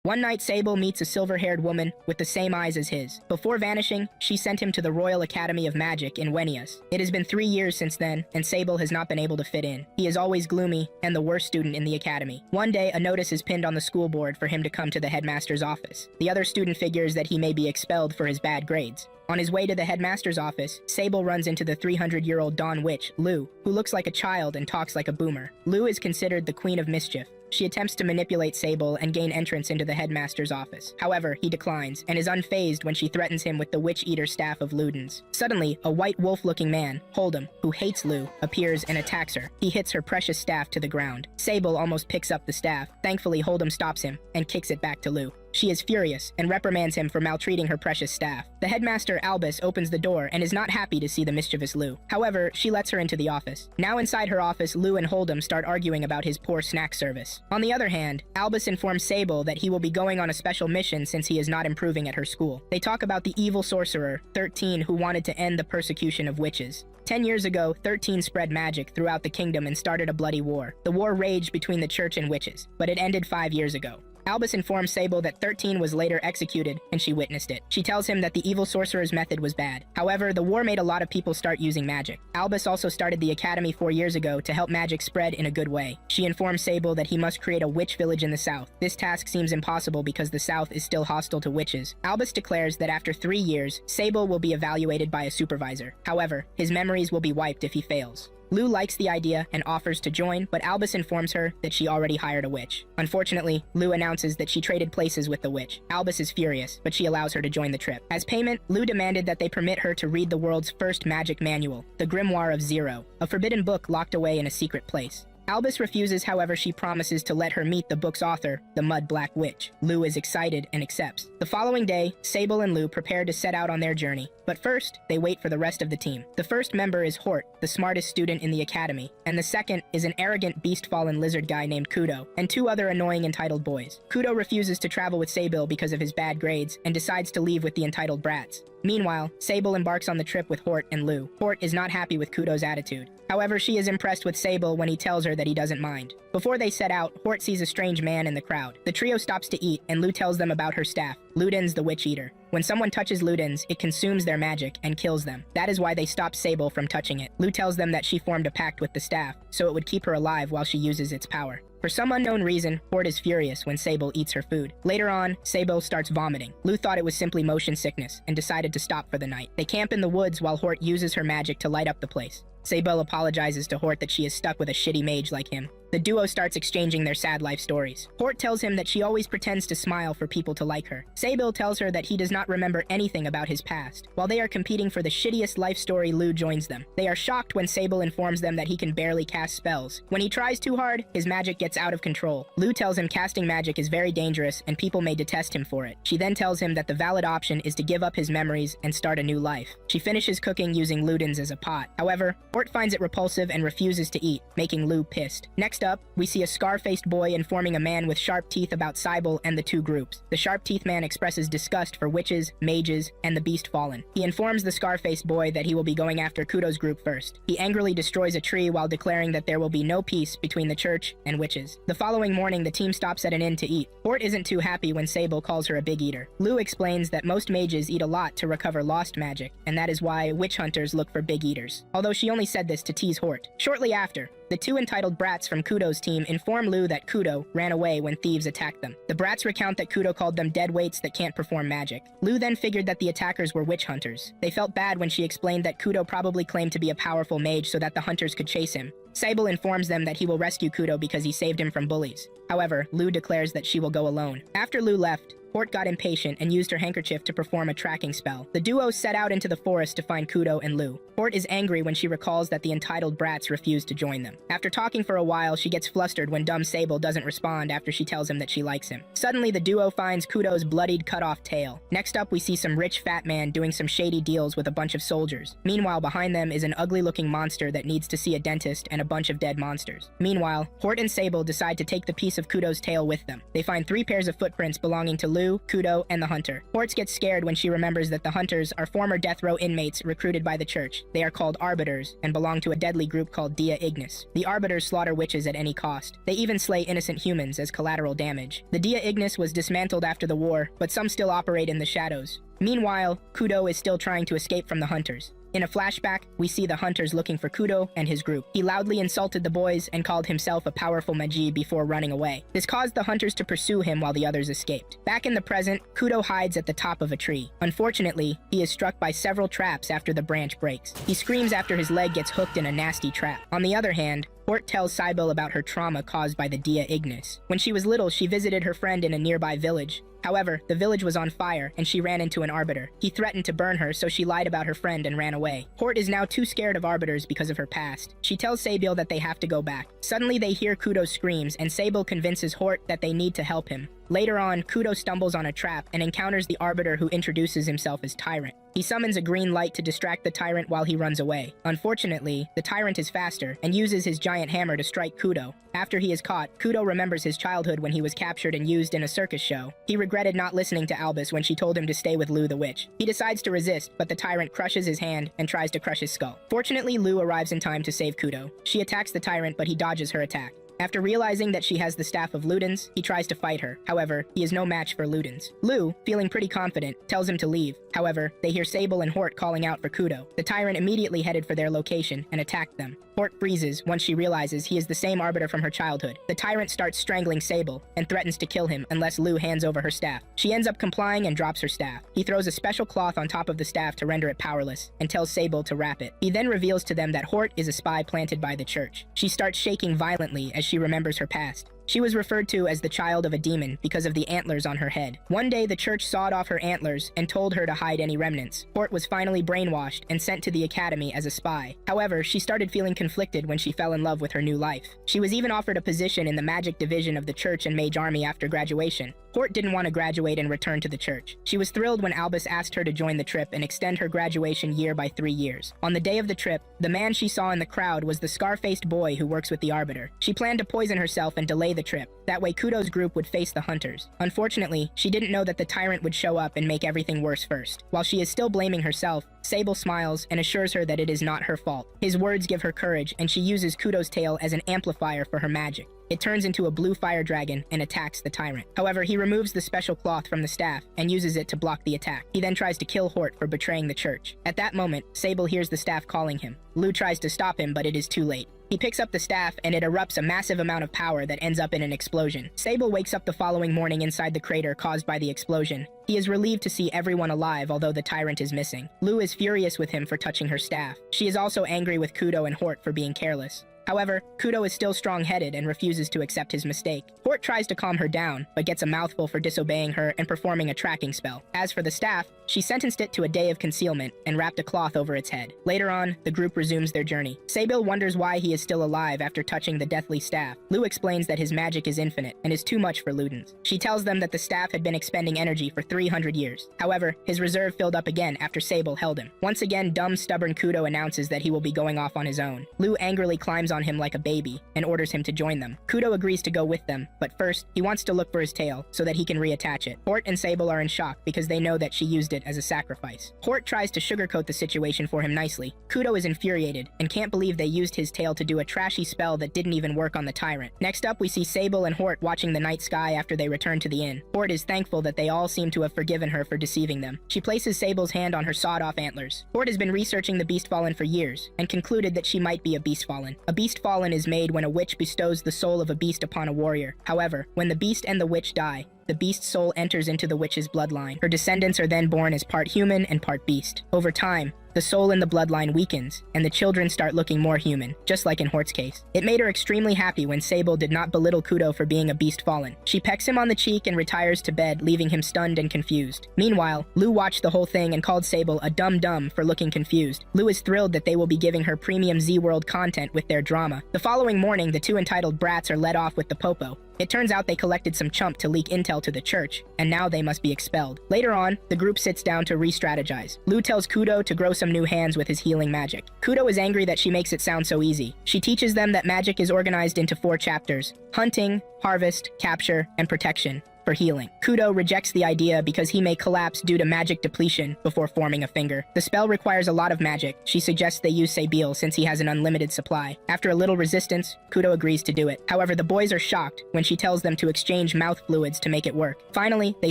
One night, Sable meets a silver-haired woman with the same eyes as his. Before vanishing, she sent him to the Royal Academy of Magic in Wenius. It has been 3 years since then, and Sable has not been able to fit in. He is always gloomy and the worst student in the academy. One day, a notice is pinned on the school board for him to come to the headmaster's office. The other student figures that he may be expelled for his bad grades. On his way to the headmaster's office, Sable runs into the 300-year-old Dawn Witch, Lu, who looks like a child and talks like a boomer. Lu is considered the Queen of Mischief. She attempts to manipulate Sable and gain entrance into the headmaster's office. However, he declines, and is unfazed when she threatens him with the Witch Eater staff of Ludens. Suddenly, a white wolf-looking man, Hold'em, who hates Lu, appears and attacks her. He hits her precious staff to the ground. Sable almost picks up the staff. Thankfully, Hold'em stops him and kicks it back to Lu. She is furious and reprimands him for maltreating her precious staff. The headmaster, Albus, opens the door and is not happy to see the mischievous Lu. However, she lets her into the office. Now inside her office, Lu and Hold'em start arguing about his poor snack service. On the other hand, Albus informs Sable that he will be going on a special mission since he is not improving at her school. They talk about the evil sorcerer, 13, who wanted to end the persecution of witches. 10 years ago, 13 spread magic throughout the kingdom and started a bloody war. The war raged between the church and witches, but it ended 5 years ago. Albus informs Sable that 13 was later executed, and she witnessed it. She tells him that the evil sorcerer's method was bad. However, the war made a lot of people start using magic. Albus also started the academy 4 years ago to help magic spread in a good way. She informs Sable that he must create a witch village in the south. This task seems impossible because the south is still hostile to witches. Albus declares that after 3 years, Sable will be evaluated by a supervisor. However, his memories will be wiped if he fails. Lu likes the idea and offers to join, but Albus informs her that she already hired a witch. Unfortunately, Lu announces that she traded places with the witch. Albus is furious, but she allows her to join the trip. As payment, Lu demanded that they permit her to read the world's first magic manual, the Grimoire of Zero, a forbidden book locked away in a secret place. Albus refuses, however she promises to let her meet the book's author, the Mud Black Witch. Lu is excited and accepts. The following day, Sable and Lu prepare to set out on their journey, but first, they wait for the rest of the team. The first member is Hort, the smartest student in the academy, and the second is an arrogant beast-fallen lizard guy named Kudo, and 2 other annoying entitled boys. Kudo refuses to travel with Sable because of his bad grades, and decides to leave with the entitled brats. Meanwhile, Sable embarks on the trip with Hort and Lu. Hort is not happy with Kudo's attitude. However, she is impressed with Sable when he tells her that he doesn't mind. Before they set out, Hort sees a strange man in the crowd. The trio stops to eat, and Lu tells them about her staff, Ludens the Witch Eater. When someone touches Ludens, it consumes their magic and kills them. That is why they stop Sable from touching it. Lu tells them that she formed a pact with the staff, so it would keep her alive while she uses its power. For some unknown reason, Hort is furious when Sable eats her food. Later on, Sable starts vomiting. Lu thought it was simply motion sickness and decided to stop for the night. They camp in the woods while Hort uses her magic to light up the place. Sable apologizes to Hort that she is stuck with a shitty mage like him. The duo starts exchanging their sad life stories. Hort tells him that she always pretends to smile for people to like her. Sable tells her that he does not remember anything about his past. While they are competing for the shittiest life story, Lu joins them. They are shocked when Sable informs them that he can barely cast spells. When he tries too hard, his magic gets out of control. Lu tells him casting magic is very dangerous and people may detest him for it. She then tells him that the valid option is to give up his memories and start a new life. She finishes cooking using Ludens as a pot. However, Hort finds it repulsive and refuses to eat, making Lu pissed. Next up, we see a scar-faced boy informing a man with sharp teeth about Sable and the 2 groups. The sharp-teeth man expresses disgust for witches, mages, and the beast fallen. He informs the scar-faced boy that he will be going after Kudo's group first. He angrily destroys a tree while declaring that there will be no peace between the church and witches. The following morning, the team stops at an inn to eat. Hort isn't too happy when Sable calls her a big eater. Lu explains that most mages eat a lot to recover lost magic, and that is why witch hunters look for big eaters. Although she only said this to tease Hort. Shortly after, the 2 entitled brats from Kudo's team inform Lu that Kudo ran away when thieves attacked them. The brats recount that Kudo called them dead weights that can't perform magic. Lu then figured that the attackers were witch hunters. They felt bad when she explained that Kudo probably claimed to be a powerful mage so that the hunters could chase him. Sable informs them that he will rescue Kudo because he saved him from bullies. However, Lu declares that she will go alone. After Lu left, Hort got impatient and used her handkerchief to perform a tracking spell. The duo set out into the forest to find Kudo and Lu. Hort is angry when she recalls that the entitled brats refused to join them. After talking for a while, she gets flustered when dumb Sable doesn't respond after she tells him that she likes him. Suddenly, the duo finds Kudo's bloodied, cut-off tail. Next up, we see some rich fat man doing some shady deals with a bunch of soldiers. Meanwhile, behind them is an ugly-looking monster that needs to see a dentist and a bunch of dead monsters. Meanwhile, Hort and Sable decide to take the piece of Kudo's tail with them. They find 3 pairs of footprints belonging to Lu, Kudo, and the hunter. Hort gets scared when she remembers that the hunters are former death row inmates recruited by the church. They are called arbiters and belong to a deadly group called Dia Ignis. The arbiters slaughter witches at any cost. They even slay innocent humans as collateral damage. The Dia Ignis was dismantled after the war, but some still operate in the shadows. Meanwhile, Kudo is still trying to escape from the hunters. In a flashback, we see the hunters looking for Kudo and his group. He loudly insulted the boys and called himself a powerful Mage before running away. This caused the hunters to pursue him while the others escaped. Back in the present, Kudo hides at the top of a tree. Unfortunately, he is struck by several traps after the branch breaks. He screams after his leg gets hooked in a nasty trap. On the other hand, Hort tells Cybele about her trauma caused by the Dia Ignis. When she was little, she visited her friend in a nearby village. However, the village was on fire and she ran into an arbiter. He threatened to burn her, so she lied about her friend and ran away. Hort is now too scared of arbiters because of her past. She tells Sable that they have to go back. Suddenly they hear Kudo's screams and Sable convinces Hort that they need to help him. Later on, Kudo stumbles on a trap and encounters the arbiter who introduces himself as Tyrant. He summons a green light to distract the Tyrant while he runs away. Unfortunately, the Tyrant is faster and uses his giant hammer to strike Kudo. After he is caught, Kudo remembers his childhood when he was captured and used in a circus show. He regretted not listening to Albus when she told him to stay with Lu the witch. He decides to resist, but the Tyrant crushes his hand and tries to crush his skull. Fortunately, Lu arrives in time to save Kudo. She attacks the Tyrant, but he dodges her attack. After realizing that she has the Staff of Ludens, he tries to fight her. However, he is no match for Ludens. Lu, feeling pretty confident, tells him to leave. However, they hear Sable and Hort calling out for Kudo. The Tyrant immediately headed for their location and attacked them. Hort freezes once she realizes he is the same arbiter from her childhood. The Tyrant starts strangling Sable and threatens to kill him unless Lu hands over her staff. She ends up complying and drops her staff. He throws a special cloth on top of the staff to render it powerless and tells Sable to wrap it. He then reveals to them that Hort is a spy planted by the church. She starts shaking violently as she remembers her past. She was referred to as the child of a demon because of the antlers on her head. One day, the church sawed off her antlers and told her to hide any remnants. Hort was finally brainwashed and sent to the academy as a spy. However, she started feeling conflicted when she fell in love with her new life. She was even offered a position in the magic division of the church and mage army after graduation. Hort didn't want to graduate and return to the church. She was thrilled when Albus asked her to join the trip and extend her graduation year by 3 years. On the day of the trip, the man she saw in the crowd was the scar-faced boy who works with the arbiter. She planned to poison herself and delay the trip. That way Kudo's group would face the hunters. Unfortunately, she didn't know that the Tyrant would show up and make everything worse first. While she is still blaming herself, Sable smiles and assures her that it is not her fault. His words give her courage, and she uses Kudo's tail as an amplifier for her magic. It turns into a blue fire dragon and attacks the Tyrant. However, he removes the special cloth from the staff and uses it to block the attack. He then tries to kill Hort for betraying the church. At that moment, Sable hears the staff calling him. Lu tries to stop him, but it is too late. He picks up the staff and it erupts a massive amount of power that ends up in an explosion. Sable wakes up the following morning inside the crater caused by the explosion. He is relieved to see everyone alive, although the Tyrant is missing. Lu is furious with him for touching her staff. She is also angry with Kudo and Hort for being careless. However, Kudo is still strong-headed and refuses to accept his mistake. Hort tries to calm her down, but gets a mouthful for disobeying her and performing a tracking spell. As for the staff, she sentenced it to a day of concealment and wrapped a cloth over its head. Later on, the group resumes their journey. Sable wonders why he is still alive after touching the deathly staff. Lu explains that his magic is infinite and is too much for Ludens. She tells them that the staff had been expending energy for 300 years. However, his reserve filled up again after Sable held him. Once again, dumb, stubborn Kudo announces that he will be going off on his own. Lu angrily climbs on him like a baby and orders him to join them. Kudo agrees to go with them, but first, he wants to look for his tail so that he can reattach it. Hort and Sable are in shock because they know that she used it as a sacrifice. Hort tries to sugarcoat the situation for him nicely. Kudo is infuriated and can't believe they used his tail to do a trashy spell that didn't even work on the Tyrant. Next up, we see Sable and Hort watching the night sky after they return to the inn. Hort is thankful that they all seem to have forgiven her for deceiving them. She places Sable's hand on her sawed-off antlers. Hort has been researching the Beast Fallen for years and concluded that she might be a Beast Fallen. A Beast Fallen is made when a witch bestows the soul of a beast upon a warrior. However, when the beast and the witch die, the beast's soul enters into the witch's bloodline. Her descendants are then born as part human and part beast. Over time, the soul in the bloodline weakens, and the children start looking more human, just like in Hort's case. It made her extremely happy when Sable did not belittle Kudo for being a beast fallen. She pecks him on the cheek and retires to bed, leaving him stunned and confused. Meanwhile, Lu watched the whole thing and called Sable a dumb for looking confused. Lu is thrilled that they will be giving her premium Z-World content with their drama. The following morning, the two entitled brats are led off with the popo. It turns out they collected some chump to leak intel to the church, and now they must be expelled. Later on, the group sits down to re-strategize. Lu tells Kudo to grow some new hands with his healing magic. Kudo is angry that she makes it sound so easy. She teaches them that magic is organized into 4 chapters: hunting, harvest, capture, and protection. For healing. Kudo rejects the idea because he may collapse due to magic depletion before forming a finger. The spell requires a lot of magic. She suggests they use Sabil since he has an unlimited supply. After a little resistance, Kudo agrees to do it. However, the boys are shocked when she tells them to exchange mouth fluids to make it work. Finally, they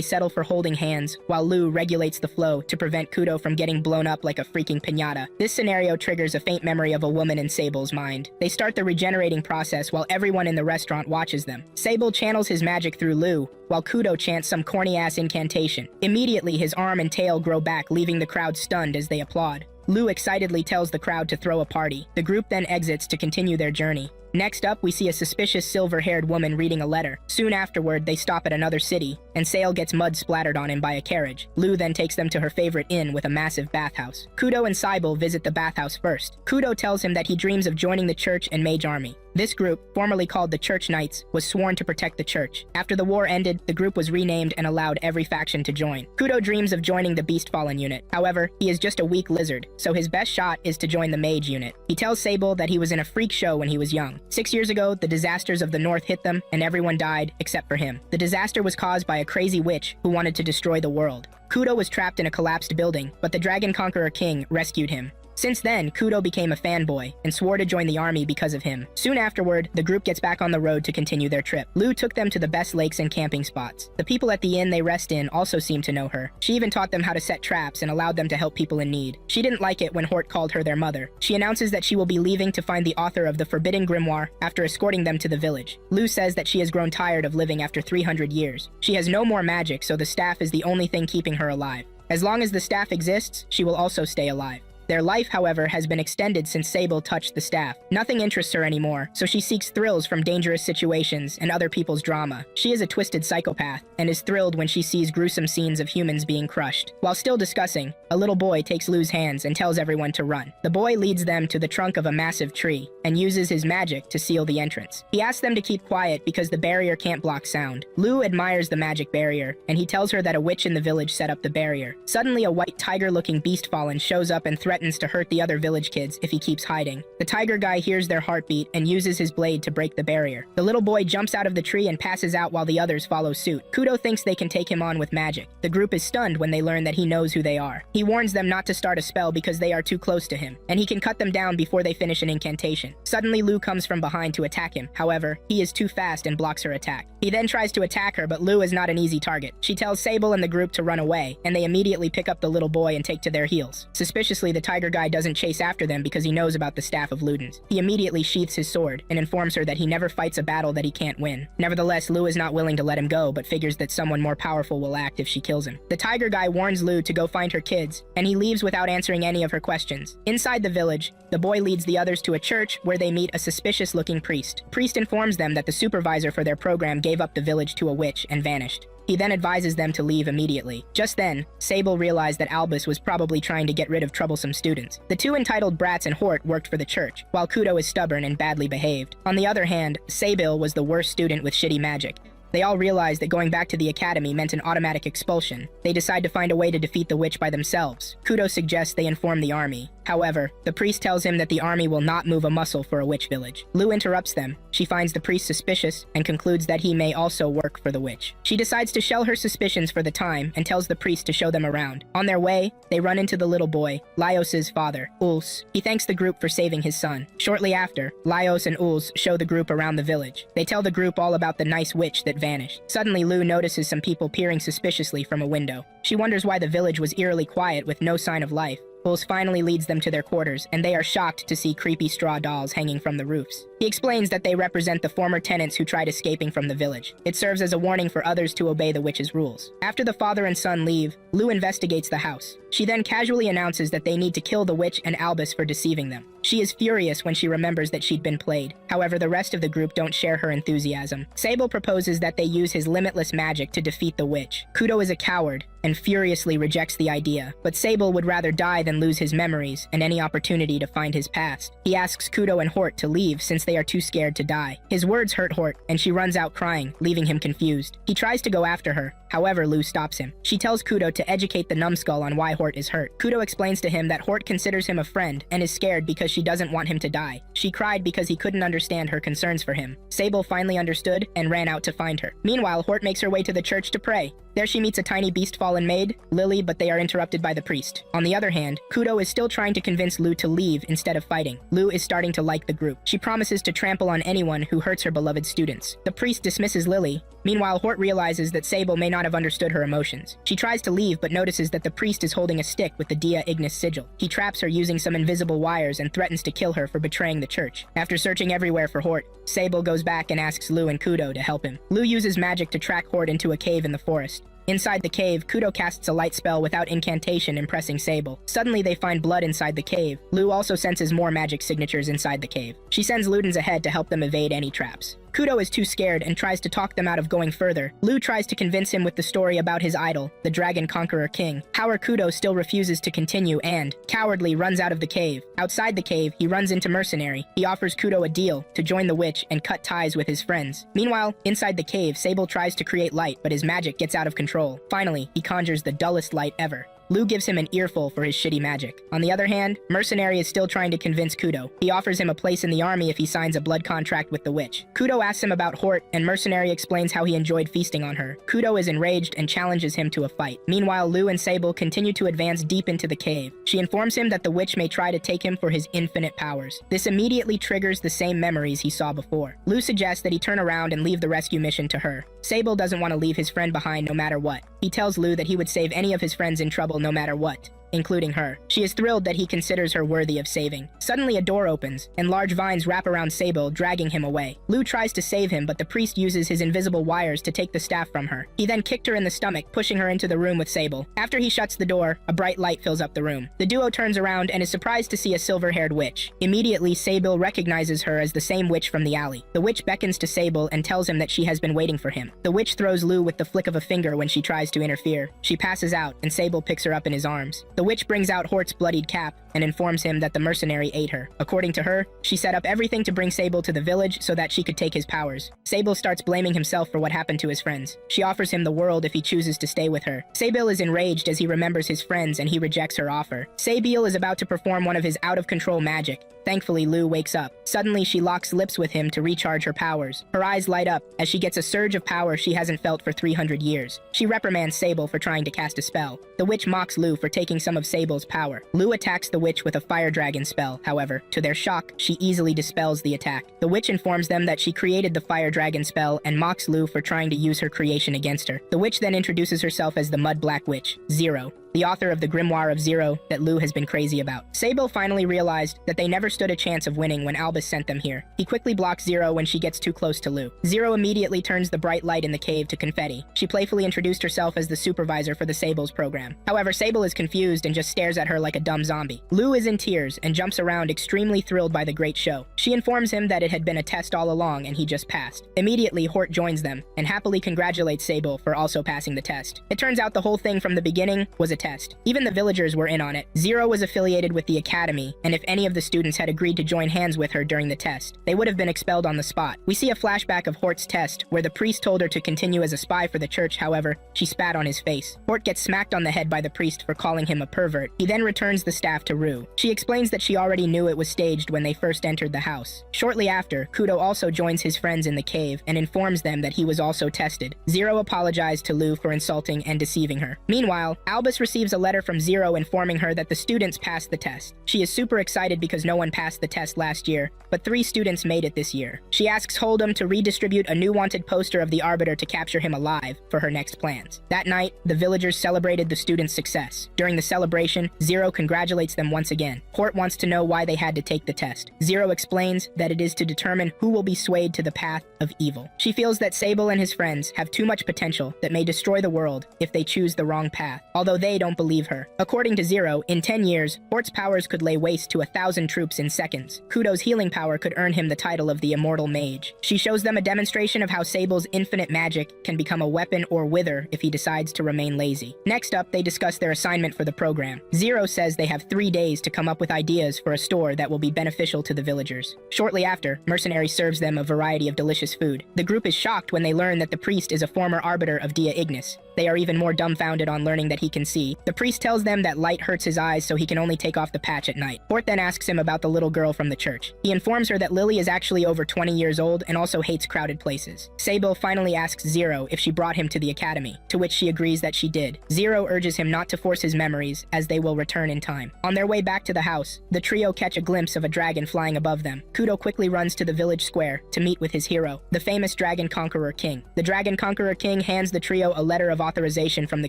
settle for holding hands, while Lu regulates the flow to prevent Kudo from getting blown up like a freaking piñata. This scenario triggers a faint memory of a woman in Sable's mind. They start the regenerating process while everyone in the restaurant watches them. Sable channels his magic through Lu, while Kudo chants some corny-ass incantation. Immediately, his arm and tail grow back, leaving the crowd stunned as they applaud. Lu excitedly tells the crowd to throw a party. The group then exits to continue their journey. Next up, we see a suspicious silver-haired woman reading a letter. Soon afterward, they stop at another city, and Sale gets mud splattered on him by a carriage. Lu then takes them to her favorite inn with a massive bathhouse. Kudo and Saibal visit the bathhouse first. Kudo tells him that he dreams of joining the church and Mage army. This group, formerly called the Church Knights, was sworn to protect the church. After the war ended, the group was renamed and allowed every faction to join. Kudo dreams of joining the Beastfallen unit. However, he is just a weak lizard, so his best shot is to join the Mage unit. He tells Sable that he was in a freak show when he was young. 6 years ago, the disasters of the North hit them, and everyone died except for him. The disaster was caused by a crazy witch who wanted to destroy the world. Kudo was trapped in a collapsed building, but the Dragon Conqueror King rescued him. Since then, Kudo became a fanboy and swore to join the army because of him. Soon afterward, the group gets back on the road to continue their trip. Lu took them to the best lakes and camping spots. The people at the inn they rest in also seem to know her. She even taught them how to set traps and allowed them to help people in need. She didn't like it when Hort called her their mother. She announces that she will be leaving to find the author of the Forbidden Grimoire after escorting them to the village. Lu says that she has grown tired of living after 300 years. She has no more magic, so the staff is the only thing keeping her alive. As long as the staff exists, she will also stay alive. Their life, however, has been extended since Sable touched the staff. Nothing interests her anymore, so she seeks thrills from dangerous situations and other people's drama. She is a twisted psychopath, and is thrilled when she sees gruesome scenes of humans being crushed. While still discussing, a little boy takes Lu's hands and tells everyone to run. The boy leads them to the trunk of a massive tree, and uses his magic to seal the entrance. He asks them to keep quiet because the barrier can't block sound. Lu admires the magic barrier, and he tells her that a witch in the village set up the barrier. Suddenly, a white tiger-looking beastfallen shows up and threatens to hurt the other village kids if he keeps hiding. The tiger guy hears their heartbeat and uses his blade to break the barrier. The little boy jumps out of the tree and passes out while the others follow suit. Kudo thinks they can take him on with magic. The group is stunned when they learn that he knows who they are. He warns them not to start a spell because they are too close to him, and he can cut them down before they finish an incantation. Suddenly, Lu comes from behind to attack him. However, he is too fast and blocks her attack. He then tries to attack her, but Lu is not an easy target. She tells Sable and the group to run away, and they immediately pick up the little boy and take to their heels. Suspiciously, the tiger guy doesn't chase after them because he knows about the Staff of Ludens. He immediately sheaths his sword and informs her that he never fights a battle that he can't win. Nevertheless, Lu is not willing to let him go, but figures that someone more powerful will act if she kills him. The tiger guy warns Lu to go find her kids, and he leaves without answering any of her questions. Inside the village, the boy leads the others to a church where they meet a suspicious-looking priest. Priest informs them that the supervisor for their program gave up the village to a witch and vanished. He then advises them to leave immediately. Just then, Sable realized that Albus was probably trying to get rid of troublesome students. The two entitled brats and Hort worked for the church, while Kudo is stubborn and badly behaved. On the other hand, Sable was the worst student with shitty magic. They all realized that going back to the academy meant an automatic expulsion. They decide to find a way to defeat the witch by themselves. Kudo suggests they inform the army. However, the priest tells him that the army will not move a muscle for a witch village. Lu interrupts them. She finds the priest suspicious and concludes that he may also work for the witch. She decides to shell her suspicions for the time and tells the priest to show them around. On their way, they run into the little boy, Laios' father, Uls. He thanks the group for saving his son. Shortly after, Laios and Uls show the group around the village. They tell the group all about the nice witch that vanished. Suddenly, Lu notices some people peering suspiciously from a window. She wonders why the village was eerily quiet with no sign of life. Uls finally leads them to their quarters, and they are shocked to see creepy straw dolls hanging from the roofs. He explains that they represent the former tenants who tried escaping from the village. It serves as a warning for others to obey the witch's rules. After the father and son leave, Lu investigates the house. She then casually announces that they need to kill the witch and Albus for deceiving them. She is furious when she remembers that she'd been played. However, the rest of the group don't share her enthusiasm. Sable proposes that they use his limitless magic to defeat the witch. Kudo is a coward and furiously rejects the idea, but Sable would rather die than lose his memories and any opportunity to find his past. He asks Kudo and Hort to leave since they are too scared to die. His words hurt Hort, and she runs out crying, leaving him confused. He tries to go after her. However, Lou stops him. She tells Kudo to educate the numbskull on why Hort is hurt. Kudo explains to him that Hort considers him a friend and is scared because she doesn't want him to die. She cried because he couldn't understand her concerns for him. Sable finally understood and ran out to find her. Meanwhile, Hort makes her way to the church to pray. There she meets a tiny beast-fallen maid, Lily, but they are interrupted by the priest. On the other hand, Kudo is still trying to convince Lou to leave instead of fighting. Lou is starting to like the group. She promises to trample on anyone who hurts her beloved students. The priest dismisses Lily. Meanwhile, Hort realizes that Sable may not have understood her emotions. She tries to leave but notices that the priest is holding a stick with the Dia Ignis sigil. He traps her using some invisible wires and threatens to kill her for betraying the church. After searching everywhere for Hort, Sable goes back and asks Lou and Kudo to help him. Lou uses magic to track Hort into a cave in the forest. Inside the cave, Kudo casts a light spell without incantation, impressing Sable. Suddenly, they find blood inside the cave. Lou also senses more magic signatures inside the cave. She sends Ludens ahead to help them evade any traps. Kudo is too scared and tries to talk them out of going further. Lou tries to convince him with the story about his idol, the Dragon Conqueror King. However, Kudo still refuses to continue and, cowardly, runs out of the cave. Outside the cave, he runs into Mercenary. He offers Kudo a deal to join the witch and cut ties with his friends. Meanwhile, inside the cave, Sable tries to create light, but his magic gets out of control. Finally, he conjures the dullest light ever. Lou gives him an earful for his shitty magic. On the other hand, Mercenary is still trying to convince Kudo. He offers him a place in the army if he signs a blood contract with the witch. Kudo asks him about Hort, and Mercenary explains how he enjoyed feasting on her. Kudo is enraged and challenges him to a fight. Meanwhile, Lou and Sable continue to advance deep into the cave. She informs him that the witch may try to take him for his infinite powers. This immediately triggers the same memories he saw before. Lou suggests that he turn around and leave the rescue mission to her. Sable doesn't want to leave his friend behind no matter what. He tells Lou that he would save any of his friends in trouble no matter what, including her. She is thrilled that he considers her worthy of saving. Suddenly a door opens, and large vines wrap around Sable, dragging him away. Lou tries to save him, but the priest uses his invisible wires to take the staff from her. He then kicked her in the stomach, pushing her into the room with Sable. After he shuts the door, a bright light fills up the room. The duo turns around and is surprised to see a silver-haired witch. Immediately, Sable recognizes her as the same witch from the alley. The witch beckons to Sable and tells him that she has been waiting for him. The witch throws Lou with the flick of a finger when she tries to interfere. She passes out, and Sable picks her up in his arms. The witch brings out Hort's bloodied cap and informs him that the mercenary ate her. According to her, she set up everything to bring Sable to the village so that she could take his powers. Sable starts blaming himself for what happened to his friends. She offers him the world if he chooses to stay with her. Sable is enraged as he remembers his friends and he rejects her offer. Sable is about to perform one of his out-of-control magic. Thankfully, Lou wakes up. Suddenly, she locks lips with him to recharge her powers. Her eyes light up as she gets a surge of power she hasn't felt for 300 years. She reprimands Sable for trying to cast a spell. The witch mocks Lou for taking some of Sable's power. Lou attacks the witch with a fire dragon spell. However, to their shock, she easily dispels the attack. The witch informs them that she created the fire dragon spell and mocks Lou for trying to use her creation against her. The witch then introduces herself as the Mud Black Witch, Zero, the author of the Grimoire of Zero that Lou has been crazy about. Sable finally realized that they never stood a chance of winning when Albus sent them here. He quickly blocks Zero when she gets too close to Lou. Zero immediately turns the bright light in the cave to confetti. She playfully introduced herself as the supervisor for the Sable's program. However, Sable is confused and just stares at her like a dumb zombie. Lou is in tears and jumps around extremely thrilled by the great show. She informs him that it had been a test all along and he just passed. Immediately, Hort joins them and happily congratulates Sable for also passing the test. It turns out the whole thing from the beginning was a test. Even the villagers were in on it. Zero was affiliated with the academy, and if any of the students had agreed to join hands with her during the test, they would have been expelled on the spot. We see a flashback of Hort's test, where the priest told her to continue as a spy for the church. However, she spat on his face. Hort gets smacked on the head by the priest for calling him a pervert. He then returns the staff to Rue. She explains that she already knew it was staged when they first entered the house. Shortly after, Kudo also joins his friends in the cave and informs them that he was also tested. Zero apologized to Lou for insulting and deceiving her. Meanwhile, Albus receives a letter from Zero informing her that the students passed the test. She is super excited because no one passed the test last year, but 3 students made it this year. She asks Hold'em to redistribute a new wanted poster of the Arbiter to capture him alive for her next plans. That night, the villagers celebrated the students' success. During the celebration, Zero congratulates them once again. Hort wants to know why they had to take the test. Zero explains that it is to determine who will be swayed to the path of evil. She feels that Sable and his friends have too much potential that may destroy the world if they choose the wrong path. Although they don't believe her. According to Zero, in 10 years, Hort's powers could lay waste to 1,000 troops in seconds. Kudo's healing power could earn him the title of the Immortal Mage. She shows them a demonstration of how Sable's infinite magic can become a weapon or wither if he decides to remain lazy. Next up, they discuss their assignment for the program. Zero says they have 3 days to come up with ideas for a store that will be beneficial to the villagers. Shortly after, Mercenary serves them a variety of delicious food. The group is shocked when they learn that the priest is a former arbiter of Dia Ignis. They are even more dumbfounded on learning that he can see. The priest tells them that light hurts his eyes, so he can only take off the patch at night. Hort then asks him about the little girl from the church. He informs her that Lily is actually over 20 years old and also hates crowded places. Sable finally asks Zero if she brought him to the academy, to which she agrees that she did. Zero urges him not to force his memories, as they will return in time. On their way back to the house, the trio catch a glimpse of a dragon flying above them. Kudo quickly runs to the village square to meet with his hero, the famous Dragon Conqueror King. The Dragon Conqueror King hands the trio a letter of authorization from the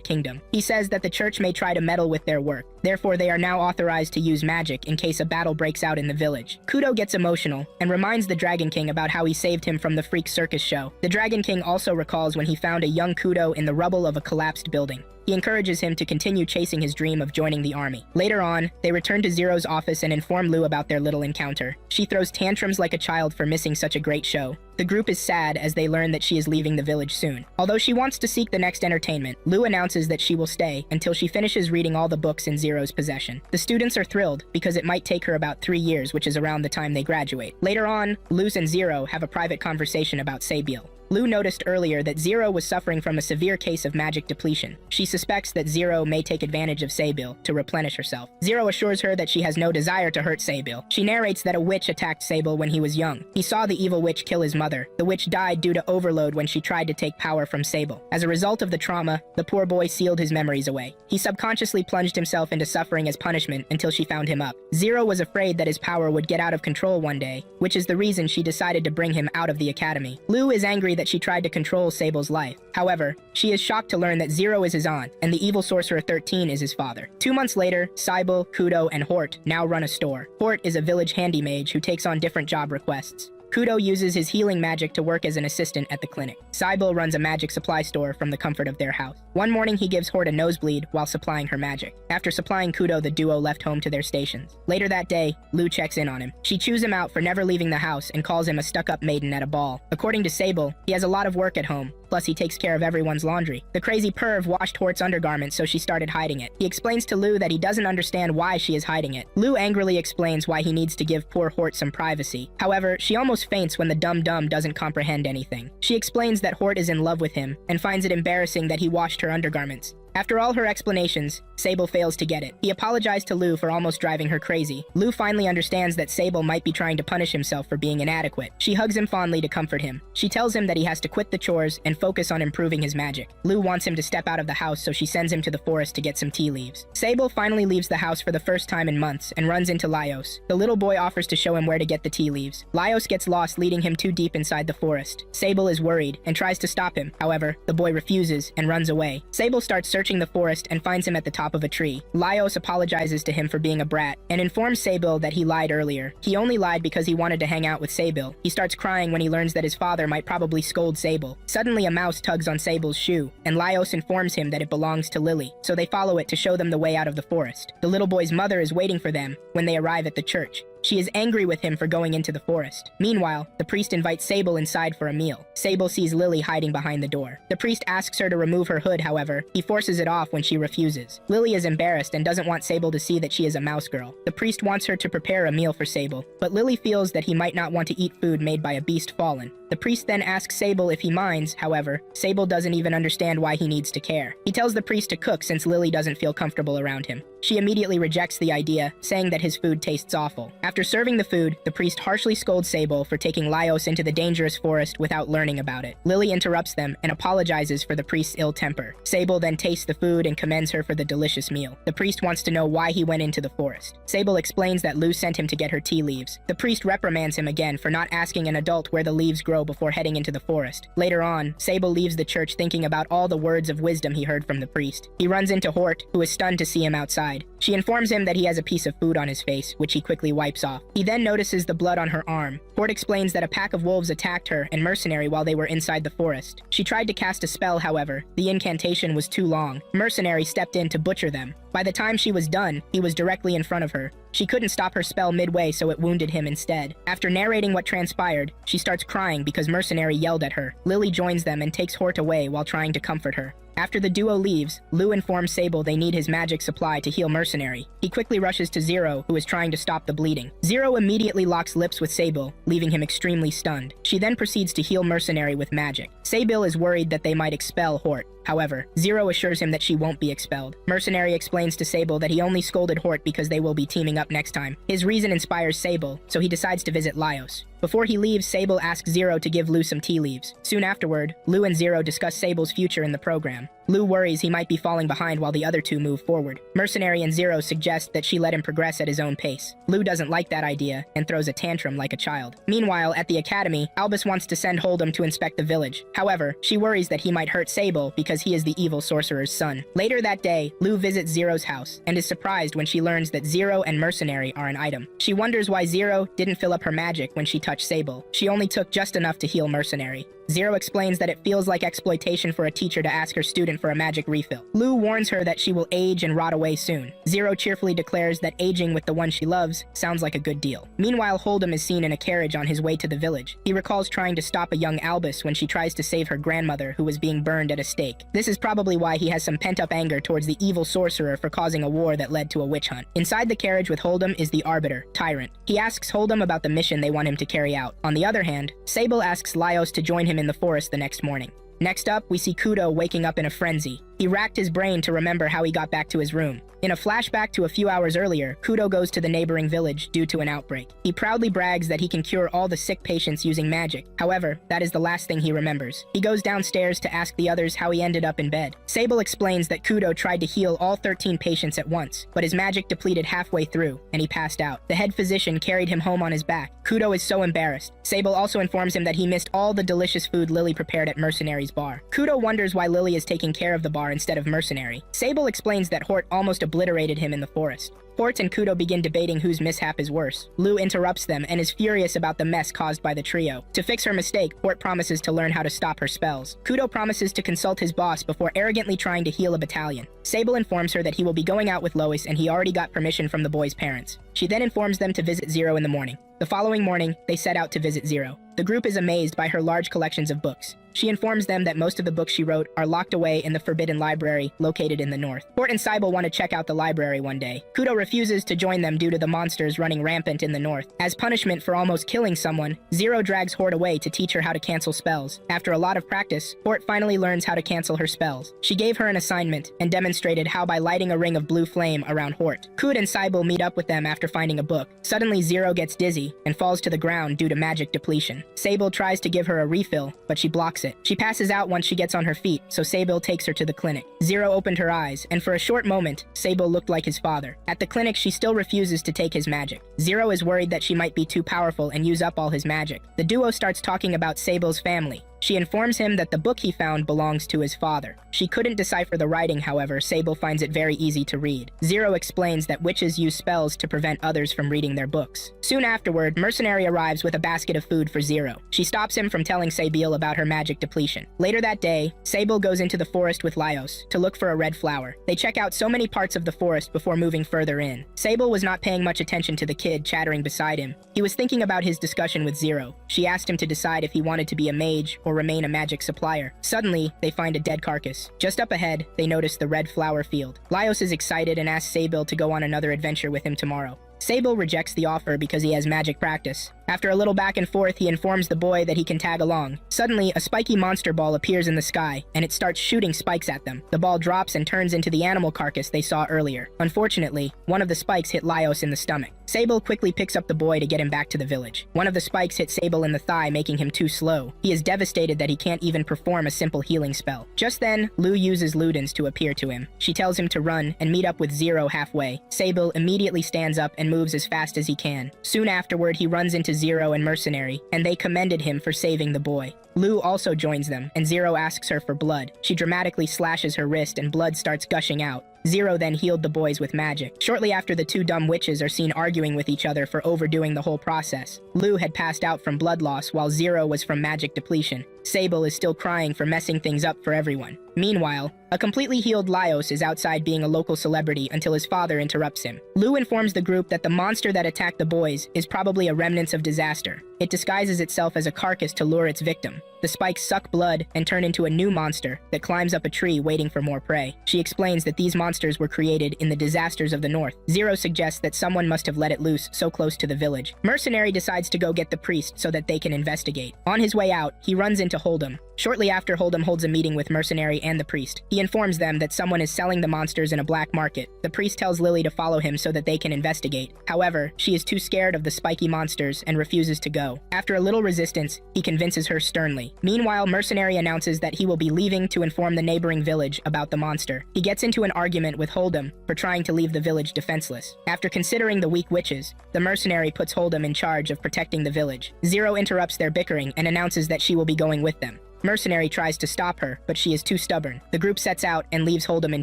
kingdom. He says that the church may try to meddle with their work. Therefore, they are now authorized to use magic in case a battle breaks out in the village. Kudo gets emotional and reminds the Dragon King about how he saved him from the freak circus show. The Dragon King also recalls when he found a young Kudo in the rubble of a collapsed building. He encourages him to continue chasing his dream of joining the army. Later on, they return to Zero's office and inform Lou about their little encounter. She throws tantrums like a child for missing such a great show. The group is sad as they learn that she is leaving the village soon. Although she wants to seek the next entertainment, Lou announces that she will stay until she finishes reading all the books in Zero's possession. The students are thrilled because it might take her about 3 years, which is around the time they graduate. Later on, Luz and Zero have a private conversation about Sabiel. Lou noticed earlier that Zero was suffering from a severe case of magic depletion. She suspects that Zero may take advantage of Sabiel to replenish herself. Zero assures her that she has no desire to hurt Sabiel. She narrates that a witch attacked Sabiel when he was young. He saw the evil witch kill his mother. The witch died due to overload when she tried to take power from Sabiel. As a result of the trauma, the poor boy sealed his memories away. He subconsciously plunged himself into suffering as punishment until she found him up. Zero was afraid that his power would get out of control one day, which is the reason she decided to bring him out of the academy. Lou is angry that she tried to control Sable's life. However, she is shocked to learn that Zero is his aunt, and the evil sorcerer 13 is his father. 2 months later, Sable, Kudo, and Hort now run a store. Hort is a village handy mage who takes on different job requests. Kudo uses his healing magic to work as an assistant at the clinic. Saibo runs a magic supply store from the comfort of their house. One morning, he gives Hort a nosebleed while supplying her magic. After supplying Kudo, the duo left home to their stations. Later that day, Lou checks in on him. She chews him out for never leaving the house and calls him a stuck-up maiden at a ball. According to Sable, he has a lot of work at home. Plus, he takes care of everyone's laundry. The crazy perv washed Hort's undergarments, so she started hiding it. He explains to Lou that he doesn't understand why she is hiding it. Lou angrily explains why he needs to give poor Hort some privacy. However, she almost faints when the dum-dum doesn't comprehend anything. She explains that Hort is in love with him and finds it embarrassing that he washed her undergarments. After all her explanations, Sable fails to get it. He apologized to Lou for almost driving her crazy. Lou finally understands that Sable might be trying to punish himself for being inadequate. She hugs him fondly to comfort him. She tells him that he has to quit the chores and focus on improving his magic. Lou wants him to step out of the house, so she sends him to the forest to get some tea leaves. Sable finally leaves the house for the first time in months and runs into Laios. The little boy offers to show him where to get the tea leaves. Laios gets lost, leading him too deep inside the forest. Sable is worried and tries to stop him. However, the boy refuses and runs away. Sable starts searching the forest and finds him at the top of a tree. Laios apologizes to him for being a brat and informs Sable that he lied earlier. He only lied because he wanted to hang out with Sable. He starts crying when he learns that his father might probably scold Sable. Suddenly, a mouse tugs on Sable's shoe, and Laios informs him that it belongs to Lily, so they follow it to show them the way out of the forest. The little boy's mother is waiting for them when they arrive at the church. She is angry with him for going into the forest. Meanwhile, the priest invites Sable inside for a meal. Sable sees Lily hiding behind the door. The priest asks her to remove her hood, however, he forces it off when she refuses. Lily is embarrassed and doesn't want Sable to see that she is a mouse girl. The priest wants her to prepare a meal for Sable, but Lily feels that he might not want to eat food made by a beast fallen. The priest then asks Sable if he minds. However, Sable doesn't even understand why he needs to care. He tells the priest to cook since Lily doesn't feel comfortable around him. She immediately rejects the idea, saying that his food tastes awful. After serving the food, the priest harshly scolds Sable for taking Laios into the dangerous forest without learning about it. Lily interrupts them and apologizes for the priest's ill temper. Sable then tastes the food and commends her for the delicious meal. The priest wants to know why he went into the forest. Sable explains that Lou sent him to get her tea leaves. The priest reprimands him again for not asking an adult where the leaves grow before heading into the forest. Later on, Sable leaves the church thinking about all the words of wisdom he heard from the priest. He runs into Hort, who is stunned to see him outside. inside. She informs him that he has a piece of food on his face, which he quickly wipes off. He then notices the blood on her arm. Hort explains that a pack of wolves attacked her and Mercenary while they were inside the forest. She tried to cast a spell, however. The incantation was too long. Mercenary stepped in to butcher them. By the time she was done, he was directly in front of her. She couldn't stop her spell midway, so it wounded him instead. After narrating what transpired, she starts crying because Mercenary yelled at her. Lily joins them and takes Hort away while trying to comfort her. After the duo leaves, Lou informs Sable they need his magic supply to heal Mercenary. He quickly rushes to Zero, who is trying to stop the bleeding. Zero immediately locks lips with Sable, leaving him extremely stunned. She then proceeds to heal Mercenary with magic. Sable is worried that they might expel Hort. However, Zero assures him that she won't be expelled. Mercenary explains to Sable that he only scolded Hort because they will be teaming up next time. His reason inspires Sable, so he decides to visit Laios. Before he leaves, Sable asks Zero to give Lou some tea leaves. Soon afterward, Lou and Zero discuss Sable's future in the program. Lou worries he might be falling behind while the other two move forward. Mercenary and Zero suggest that she let him progress at his own pace. Lou doesn't like that idea and throws a tantrum like a child. Meanwhile, at the academy, Albus wants to send Hold'em to inspect the village. However, she worries that he might hurt Sable because he is the evil sorcerer's son. Later that day, Lou visits Zero's house and is surprised when she learns that Zero and Mercenary are an item. She wonders why Zero didn't fill up her magic when she touched Sable. She only took just enough to heal Mercenary. Zero explains that it feels like exploitation for a teacher to ask her student for a magic refill. Lou warns her that she will age and rot away soon. Zero cheerfully declares that aging with the one she loves sounds like a good deal. Meanwhile, Hold'em is seen in a carriage on his way to the village. He recalls trying to stop a young Albus when she tries to save her grandmother who was being burned at a stake. This is probably why he has some pent-up anger towards the evil sorcerer for causing a war that led to a witch hunt. Inside the carriage with Hold'em is the Arbiter, Tyrant. He asks Hold'em about the mission they want him to carry out. On the other hand, Sable asks Laios to join him in the forest the next morning. Next up, we see Kudo waking up in a frenzy. He racked his brain to remember how he got back to his room. In a flashback to a few hours earlier, Kudo goes to the neighboring village due to an outbreak. He proudly brags that he can cure all the sick patients using magic. However, that is the last thing he remembers. He goes downstairs to ask the others how he ended up in bed. Sable explains that Kudo tried to heal all 13 patients at once, but his magic depleted halfway through, and he passed out. The head physician carried him home on his back. Kudo is so embarrassed. Sable also informs him that he missed all the delicious food Lily prepared at Mercenary's bar. Kudo wonders why Lily is taking care of the bar instead of Mercenary. Sable explains that Hort almost obliterated him in the forest. Hort and Kudo begin debating whose mishap is worse. Lou interrupts them and is furious about the mess caused by the trio. To fix her mistake, Hort promises to learn how to stop her spells. Kudo promises to consult his boss before arrogantly trying to heal a battalion. Sable informs her that he will be going out with Lois and he already got permission from the boys' parents. She then informs them to visit Zero in the morning. The following morning, they set out to visit Zero. The group is amazed by her large collections of books. She informs them that most of the books she wrote are locked away in the Forbidden Library located in the north. Hort and Sable want to check out the library one day. Kudo refuses to join them due to the monsters running rampant in the north. As punishment for almost killing someone, Zero drags Hort away to teach her how to cancel spells. After a lot of practice, Hort finally learns how to cancel her spells. She gave her an assignment and demonstrated how by lighting a ring of blue flame around Hort. Kud and Sable meet up with them after finding a book. Suddenly, Zero gets dizzy and falls to the ground due to magic depletion. Sable tries to give her a refill, but she blocks it. She passes out once she gets on her feet, so Sable takes her to the clinic. Zero opened her eyes, and for a short moment, Sable looked like his father. At the clinic, she still refuses to take his magic. Zero is worried that she might be too powerful and use up all his magic. The duo starts talking about Sable's family. She informs him that the book he found belongs to his father. She couldn't decipher the writing, however, Sable finds it very easy to read. Zero explains that witches use spells to prevent others from reading their books. Soon afterward, Mercenary arrives with a basket of food for Zero. She stops him from telling Sable about her magic depletion. Later that day, Sable goes into the forest with Laios to look for a red flower. They check out so many parts of the forest before moving further in. Sable was not paying much attention to the kid chattering beside him. He was thinking about his discussion with Zero. She asked him to decide if he wanted to be a mage or remain a magic supplier. Suddenly, they find a dead carcass. Just up ahead, they notice the red flower field. Laios is excited and asks Sable to go on another adventure with him tomorrow. Sable rejects the offer because he has magic practice. After a little back and forth, he informs the boy that he can tag along. Suddenly, a spiky monster ball appears in the sky, and it starts shooting spikes at them. The ball drops and turns into the animal carcass they saw earlier. Unfortunately, one of the spikes hit Laios in the stomach. Sable quickly picks up the boy to get him back to the village. One of the spikes hit Sable in the thigh, making him too slow. He is devastated that he can't even perform a simple healing spell. Just then, Lou uses Ludens to appear to him. She tells him to run and meet up with Zero halfway. Sable immediately stands up and moves as fast as he can. Soon afterward, he runs into Zero and Mercenary, and they commended him for saving the boy. Lou also joins them, and Zero asks her for blood. She dramatically slashes her wrist and blood starts gushing out. Zero then healed the boys with magic. Shortly after, the two dumb witches are seen arguing with each other for overdoing the whole process. Lou had passed out from blood loss while Zero was from magic depletion. Sable is still crying for messing things up for everyone. Meanwhile, a completely healed Laios is outside being a local celebrity until his father interrupts him. Lou informs the group that the monster that attacked the boys is probably a remnant of disaster. It disguises itself as a carcass to lure its victim. The spikes suck blood and turn into a new monster that climbs up a tree waiting for more prey. She explains that these monsters were created in the disasters of the north. Zero suggests that someone must have let it loose so close to the village. Mercenary decides to go get the priest so that they can investigate. On his way out, he runs into Hold'em. Shortly after, Hold'em holds a meeting with Mercenary and the priest. He informs them that someone is selling the monsters in a black market. The priest tells Lily to follow him so that they can investigate. However, she is too scared of the spiky monsters and refuses to go. After a little resistance, he convinces her sternly. Meanwhile, Mercenary announces that he will be leaving to inform the neighboring village about the monster. He gets into an argument with Hold'em for trying to leave the village defenseless. After considering the weak witches, the Mercenary puts Hold'em in charge of protecting the village. Zero interrupts their bickering and announces that she will be going with them. Mercenary tries to stop her, but she is too stubborn. The group sets out and leaves Hold'em in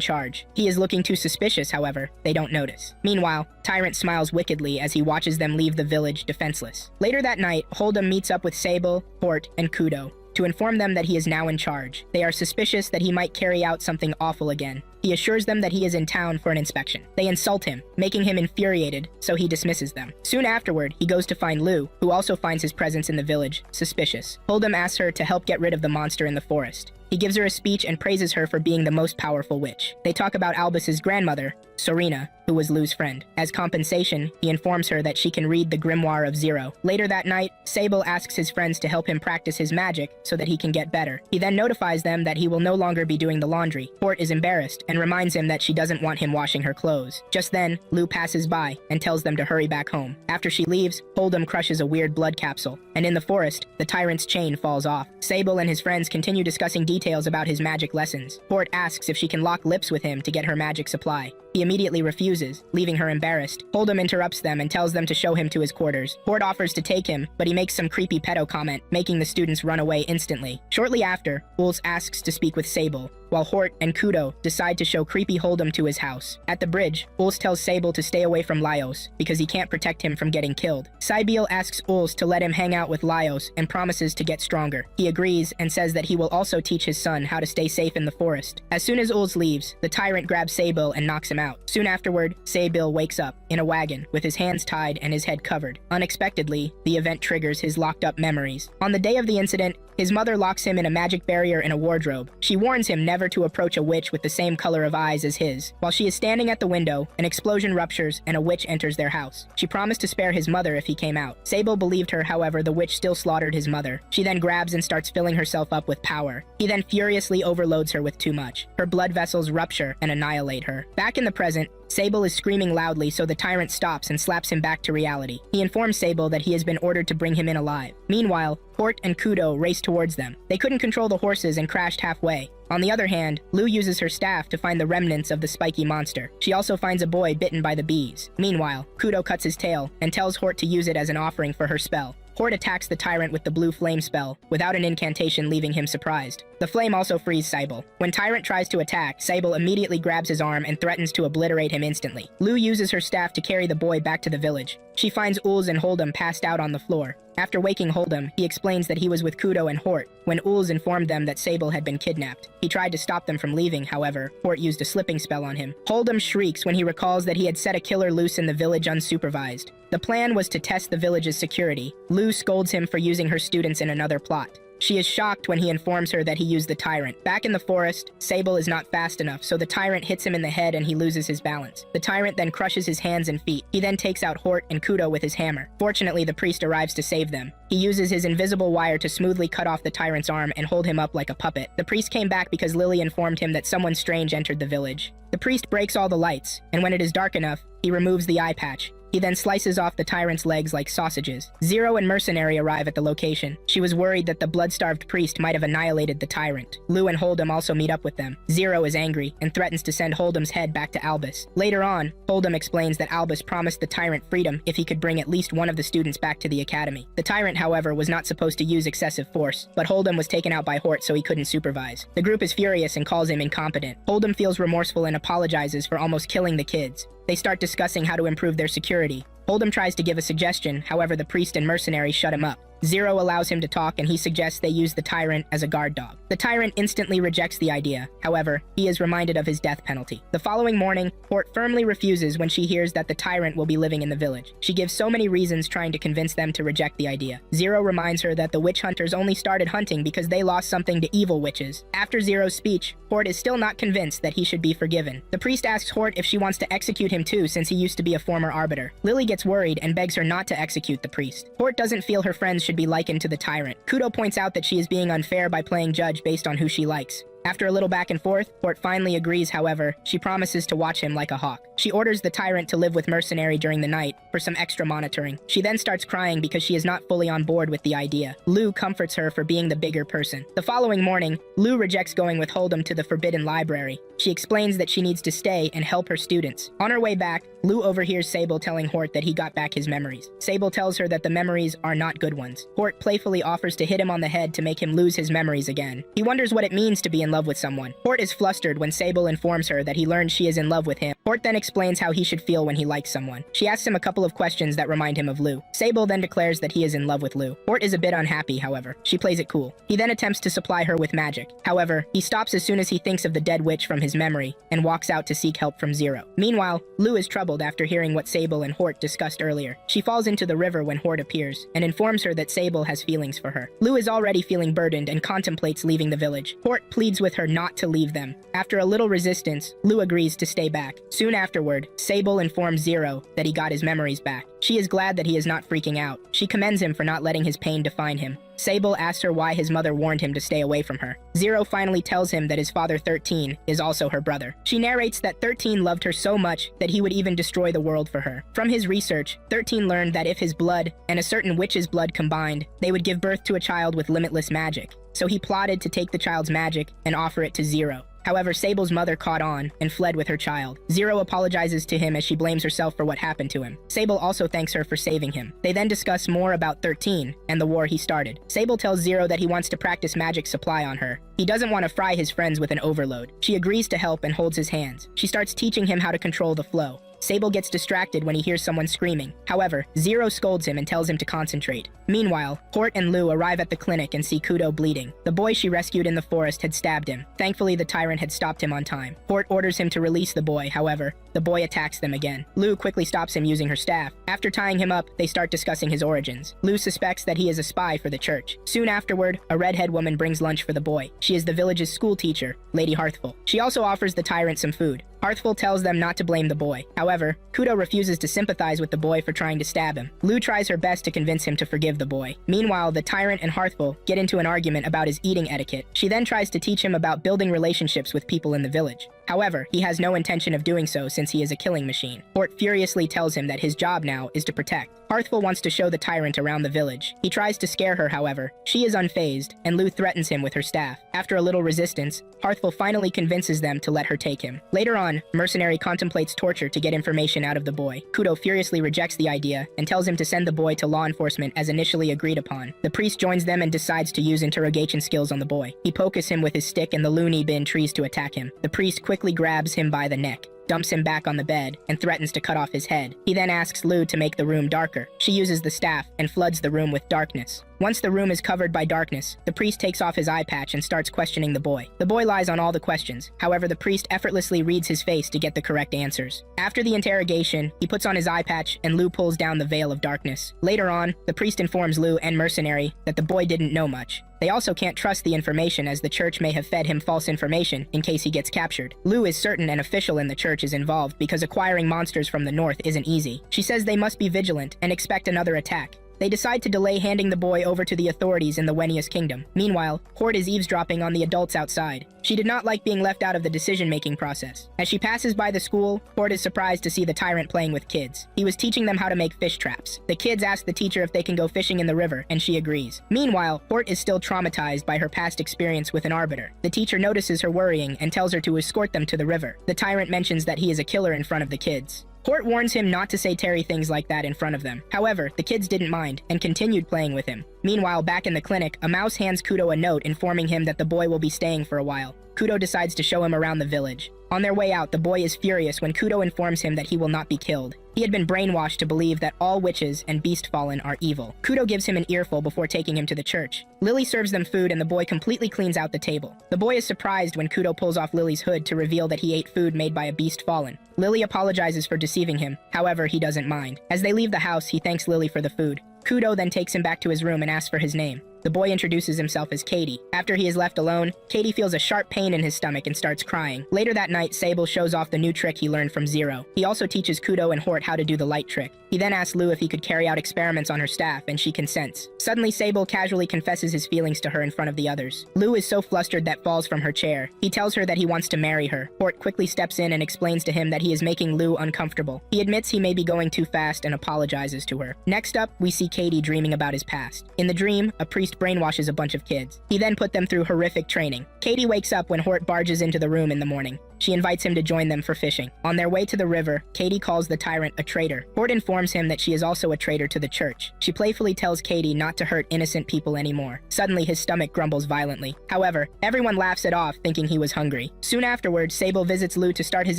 charge. He is looking too suspicious, however, they don't notice. Meanwhile, Tyrant smiles wickedly as he watches them leave the village defenseless. Later that night, Hold'em meets up with Sable, Hort, and Kudo to inform them that he is now in charge. They are suspicious that he might carry out something awful again. He assures them that he is in town for an inspection. They insult him, making him infuriated, so he dismisses them. Soon afterward, he goes to find Lou, who also finds his presence in the village suspicious. Hold'em asks her to help get rid of the monster in the forest. He gives her a speech and praises her for being the most powerful witch. They talk about Albus's grandmother, Sorina, who was Lou's friend. As compensation, he informs her that she can read the grimoire of Zero. Later that night, Sable asks his friends to help him practice his magic so that he can get better. He then notifies them that he will no longer be doing the laundry. Hort is embarrassed and reminds him that she doesn't want him washing her clothes. Just then, Lou passes by and tells them to hurry back home. After she leaves, Hold'em crushes a weird blood capsule, and in the forest, the tyrant's chain falls off. Sable and his friends continue discussing details about his magic lessons. Hort asks if she can lock lips with him to get her magic supply. He immediately refuses, leaving her embarrassed. Hold'em interrupts them and tells them to show him to his quarters. Hort offers to take him, but he makes some creepy pedo comment, making the students run away instantly. Shortly after, Uls asks to speak with Sable, while Hort and Kudo decide to show creepy Hold'em to his house. At the bridge, Uls tells Sable to stay away from Laios, because he can't protect him from getting killed. Sybil asks Uls to let him hang out with Laios and promises to get stronger. He agrees and says that he will also teach his son how to stay safe in the forest. As soon as Uls leaves, the tyrant grabs Sable and knocks him out. Soon afterward, Sable wakes up in a wagon with his hands tied and his head covered. Unexpectedly, the event triggers his locked up memories. On the day of the incident, his mother locks him in a magic barrier in a wardrobe. She warns him never to approach a witch with the same color of eyes as his. While she is standing at the window, an explosion ruptures and a witch enters their house. She promised to spare his mother if he came out. Sable believed her, however, the witch still slaughtered his mother. She then grabs and starts filling herself up with power. He then furiously overloads her with too much. Her blood vessels rupture and annihilate her. Back in the present, Sable is screaming loudly, so the tyrant stops and slaps him back to reality. He informs Sable that he has been ordered to bring him in alive. Meanwhile, Hort and Kudo race towards them. They couldn't control the horses and crashed halfway. On the other hand, Lou uses her staff to find the remnants of the spiky monster. She also finds a boy bitten by the bees. Meanwhile, Kudo cuts his tail and tells Hort to use it as an offering for her spell. Hort attacks the tyrant with the blue flame spell, without an incantation, leaving him surprised. The flame also frees Sable. When Tyrant tries to attack, Sable immediately grabs his arm and threatens to obliterate him instantly. Lou uses her staff to carry the boy back to the village. She finds Uls and Hold'em passed out on the floor. After waking Hold'em, he explains that he was with Kudo and Hort when Uls informed them that Sable had been kidnapped. He tried to stop them from leaving, however, Hort used a slipping spell on him. Hold'em shrieks when he recalls that he had set a killer loose in the village unsupervised. The plan was to test the village's security. Lou scolds him for using her students in another plot. She is shocked when he informs her that he used the tyrant. Back in the forest, Sable is not fast enough, so the tyrant hits him in the head and he loses his balance. The tyrant then crushes his hands and feet. He then takes out Hort and Kudo with his hammer. Fortunately, the priest arrives to save them. He uses his invisible wire to smoothly cut off the tyrant's arm and hold him up like a puppet. The priest came back because Lily informed him that someone strange entered the village. The priest breaks all the lights, and when it is dark enough, he removes the eye patch. He then slices off the tyrant's legs like sausages. Zero and Mercenary arrive at the location. She was worried that the blood-starved priest might have annihilated the tyrant. Lou and Hold'em also meet up with them. Zero is angry and threatens to send Hold'em's head back to Albus. Later on, Hold'em explains that Albus promised the tyrant freedom if he could bring at least one of the students back to the academy. The tyrant, however, was not supposed to use excessive force, but Hold'em was taken out by Hort so he couldn't supervise. The group is furious and calls him incompetent. Hold'em feels remorseful and apologizes for almost killing the kids. They start discussing how to improve their security. Hold'em tries to give a suggestion, however the priest and Mercenary shut him up. Zero allows him to talk and he suggests they use the tyrant as a guard dog. The tyrant instantly rejects the idea. However, he is reminded of his death penalty. The following morning, Hort firmly refuses when she hears that the tyrant will be living in the village. She gives so many reasons trying to convince them to reject the idea. Zero reminds her that the witch hunters only started hunting because they lost something to evil witches. After Zero's speech, Hort is still not convinced that he should be forgiven. The priest asks Hort if she wants to execute him too since he used to be a former arbiter. Lily gets worried and begs her not to execute the priest. Hort doesn't feel her friends should be likened to the tyrant. Kudo points out that she is being unfair by playing judge based on who she likes. After a little back and forth, Hort finally agrees, however, she promises to watch him like a hawk. She orders the tyrant to live with Mercenary during the night for some extra monitoring. She then starts crying because she is not fully on board with the idea. Lou comforts her for being the bigger person. The following morning, Lou rejects going with Hold'em to the Forbidden Library. She explains that she needs to stay and help her students. On her way back, Lou overhears Sable telling Hort that he got back his memories. Sable tells her that the memories are not good ones. Hort playfully offers to hit him on the head to make him lose his memories again. He wonders what it means to be in love with someone. Hort is flustered when Sable informs her that he learns she is in love with him. Hort then explains how he should feel when he likes someone. She asks him a couple of questions that remind him of Lou. Sable then declares that he is in love with Lou. Hort is a bit unhappy, however. She plays it cool. He then attempts to supply her with magic. However, he stops as soon as he thinks of the dead witch from his memory and walks out to seek help from Zero. Meanwhile, Lou is troubled after hearing what Sable and Hort discussed earlier. She falls into the river when Hort appears and informs her that Sable has feelings for her. Lou is already feeling burdened and contemplates leaving the village. Hort pleads with her not to leave them. After a little resistance, Lou agrees to stay back. Soon afterward, Sable informs Zero that he got his memories back. She is glad that he is not freaking out. She commends him for not letting his pain define him. Sable asks her why his mother warned him to stay away from her. Zero finally tells him that his father 13 is also her brother. She narrates that 13 loved her so much that he would even destroy the world for her. From his research, 13 learned that if his blood and a certain witch's blood combined, they would give birth to a child with limitless magic. So he plotted to take the child's magic and offer it to Zero. However, Sable's mother caught on and fled with her child. Zero apologizes to him as she blames herself for what happened to him. Sable also thanks her for saving him. They then discuss more about 13 and the war he started. Sable tells Zero that he wants to practice magic supply on her. He doesn't want to fry his friends with an overload. She agrees to help and holds his hands. She starts teaching him how to control the flow. Sable gets distracted when he hears someone screaming. However, Zero scolds him and tells him to concentrate. Meanwhile, Hort and Lou arrive at the clinic and see Kudo bleeding. The boy she rescued in the forest had stabbed him. Thankfully, the tyrant had stopped him on time. Hort orders him to release the boy, however, the boy attacks them again. Lou quickly stops him using her staff. After tying him up, they start discussing his origins. Lou suspects that he is a spy for the church. Soon afterward, a redhead woman brings lunch for the boy. She is the village's school teacher, Lady Hearthful. She also offers the tyrant some food. Hearthful tells them not to blame the boy. However, Kudo refuses to sympathize with the boy for trying to stab him. Lou tries her best to convince him to forgive the boy. Meanwhile, the tyrant and Hearthful get into an argument about his eating etiquette. She then tries to teach him about building relationships with people in the village. However, he has no intention of doing so since he is a killing machine. Hort furiously tells him that his job now is to protect. Hearthful wants to show the tyrant around the village. He tries to scare her, however. She is unfazed, and Lou threatens him with her staff. After a little resistance, Hearthful finally convinces them to let her take him. Later on, Mercenary contemplates torture to get information out of the boy. Kudo furiously rejects the idea and tells him to send the boy to law enforcement as initially agreed upon. The priest joins them and decides to use interrogation skills on the boy. He pokes him with his stick and the loony bin trees to attack him. The priest quickly grabs him by the neck, dumps him back on the bed, and threatens to cut off his head. He then asks Lou to make the room darker. She uses the staff and floods the room with darkness. Once the room is covered by darkness, the priest takes off his eye patch and starts questioning the boy. The boy lies on all the questions. However, the priest effortlessly reads his face to get the correct answers. After the interrogation, he puts on his eye patch and Lou pulls down the veil of darkness. Later on, the priest informs Lou and Mercenary that the boy didn't know much. They also can't trust the information as the church may have fed him false information in case he gets captured. Lou is certain an official in the church is involved because acquiring monsters from the north isn't easy. She says they must be vigilant and expect another attack. They decide to delay handing the boy over to the authorities in the Wenius Kingdom. Meanwhile, Hort is eavesdropping on the adults outside. She did not like being left out of the decision-making process. As she passes by the school, Hort is surprised to see the tyrant playing with kids. He was teaching them how to make fish traps. The kids ask the teacher if they can go fishing in the river, and she agrees. Meanwhile, Hort is still traumatized by her past experience with an arbiter. The teacher notices her worrying and tells her to escort them to the river. The tyrant mentions that he is a killer in front of the kids. Hort warns him not to say Terry things like that in front of them. However, the kids didn't mind and continued playing with him. Meanwhile, back in the clinic, a mouse hands Kudo a note informing him that the boy will be staying for a while. Kudo decides to show him around the village. On their way out, the boy is furious when Kudo informs him that he will not be killed. He had been brainwashed to believe that all witches and beast-fallen are evil. Kudo gives him an earful before taking him to the church. Lily serves them food and the boy completely cleans out the table. The boy is surprised when Kudo pulls off Lily's hood to reveal that he ate food made by a beast-fallen. Lily apologizes for deceiving him, however, he doesn't mind. As they leave the house, he thanks Lily for the food. Kudo then takes him back to his room and asks for his name. The boy introduces himself as Katie. After he is left alone, Katie feels a sharp pain in his stomach and starts crying. Later that night, Sable shows off the new trick he learned from Zero. He also teaches Kudo and Hort how to do the light trick. He then asks Lou if he could carry out experiments on her staff, and she consents. Suddenly, Sable casually confesses his feelings to her in front of the others. Lou is so flustered that falls from her chair. He tells her that he wants to marry her. Hort quickly steps in and explains to him that he is making Lou uncomfortable. He admits he may be going too fast and apologizes to her. Next up, we see Katie dreaming about his past. In the dream, a priest brainwashes a bunch of kids. He then put them through horrific training. Katie wakes up when Hort barges into the room in the morning. She invites him to join them for fishing. On their way to the river, Katie calls the tyrant a traitor. Hort informs him that she is also a traitor to the church. She playfully tells Katie not to hurt innocent people anymore. Suddenly, his stomach grumbles violently. However, everyone laughs it off, thinking he was hungry. Soon afterwards, Sable visits Lou to start his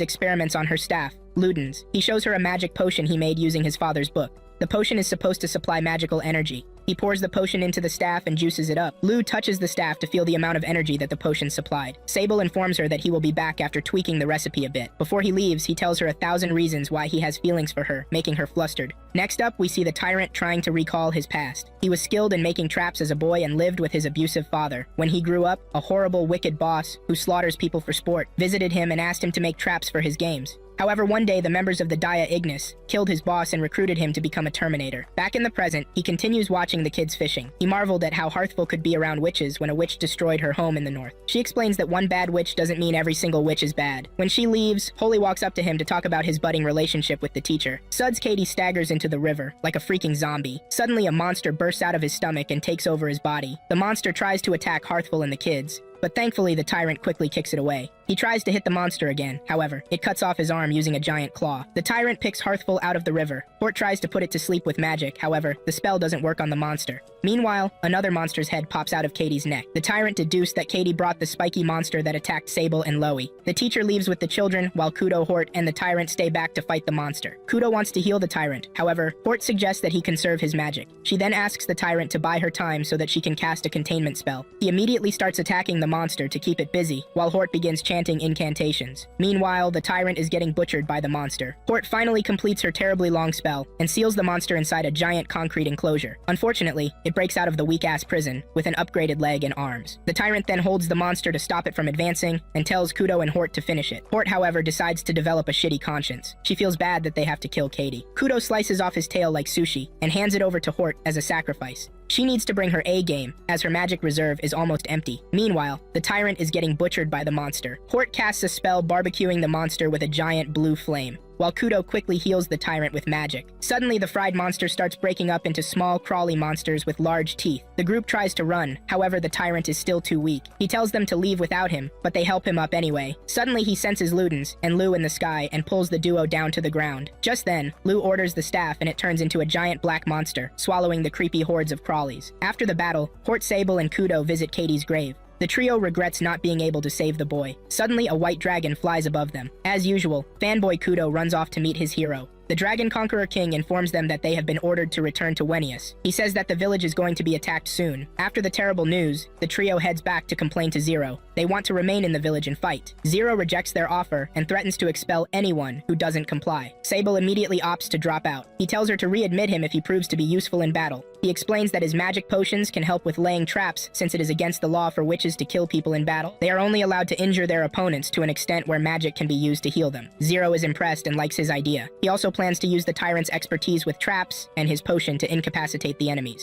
experiments on her staff, Ludens. He shows her a magic potion he made using his father's book. The potion is supposed to supply magical energy. He pours the potion into the staff and juices it up. Lou touches the staff to feel the amount of energy that the potion supplied. Sable informs her that he will be back after tweaking the recipe a bit. Before he leaves, he tells her 1,000 reasons why he has feelings for her, making her flustered. Next up, we see the tyrant trying to recall his past. He was skilled in making traps as a boy and lived with his abusive father. When he grew up, a horrible, wicked boss, who slaughters people for sport, visited him and asked him to make traps for his games. However, one day the members of the Dia Ignis killed his boss and recruited him to become a Terminator. Back in the present, he continues watching the kids fishing. He marveled at how hearthful could be around witches when a witch destroyed her home in the north. She explains that one bad witch doesn't mean every single witch is bad. When she leaves, Holy walks up to him to talk about his budding relationship with the teacher. Suds Katie staggers into the river, like a freaking zombie. Suddenly, a monster bursts out of his stomach and takes over his body. The monster tries to attack Hearthful and the kids, but thankfully the tyrant quickly kicks it away. He tries to hit the monster again, however, it cuts off his arm using a giant claw. The tyrant picks Hearthful out of the river. Hort tries to put it to sleep with magic, however, the spell doesn't work on the monster. Meanwhile, another monster's head pops out of Katie's neck. The tyrant deduced that Katie brought the spiky monster that attacked Sable and Loey. The teacher leaves with the children, while Kudo, Hort, and the tyrant stay back to fight the monster. Kudo wants to heal the tyrant, however, Hort suggests that he conserve his magic. She then asks the tyrant to buy her time so that she can cast a containment spell. He immediately starts attacking the monster to keep it busy, while Hort begins chanting incantations. Meanwhile, the tyrant is getting butchered by the monster. Hort finally completes her terribly long spell and seals the monster inside a giant concrete enclosure. Unfortunately, it breaks out of the weak-ass prison with an upgraded leg and arms. The tyrant then holds the monster to stop it from advancing and tells Kudo and Hort to finish it. Hort, however, decides to develop a shitty conscience. She feels bad that they have to kill Katie. Kudo slices off his tail like sushi and hands it over to Hort as a sacrifice. She needs to bring her A game, as her magic reserve is almost empty. Meanwhile, the tyrant is getting butchered by the monster. Hort casts a spell barbecuing the monster with a giant blue flame, while Kudo quickly heals the tyrant with magic. Suddenly, the fried monster starts breaking up into small, crawly monsters with large teeth. The group tries to run, however the tyrant is still too weak. He tells them to leave without him, but they help him up anyway. Suddenly, he senses Ludens and Lou in the sky and pulls the duo down to the ground. Just then, Lou orders the staff and it turns into a giant black monster, swallowing the creepy hordes of crawlies. After the battle, Hort, Sable, and Kudo visit Katie's grave. The trio regrets not being able to save the boy. Suddenly, a white dragon flies above them. As usual, fanboy Kudo runs off to meet his hero. The Dragon Conqueror King informs them that they have been ordered to return to Wenius. He says that the village is going to be attacked soon. After the terrible news, the trio heads back to complain to Zero. They want to remain in the village and fight. Zero rejects their offer and threatens to expel anyone who doesn't comply. Sable immediately opts to drop out. He tells her to readmit him if he proves to be useful in battle. He explains that his magic potions can help with laying traps since it is against the law for witches to kill people in battle. They are only allowed to injure their opponents to an extent where magic can be used to heal them. Zero is impressed and likes his idea. He also plans to use the tyrant's expertise with traps and his potion to incapacitate the enemies.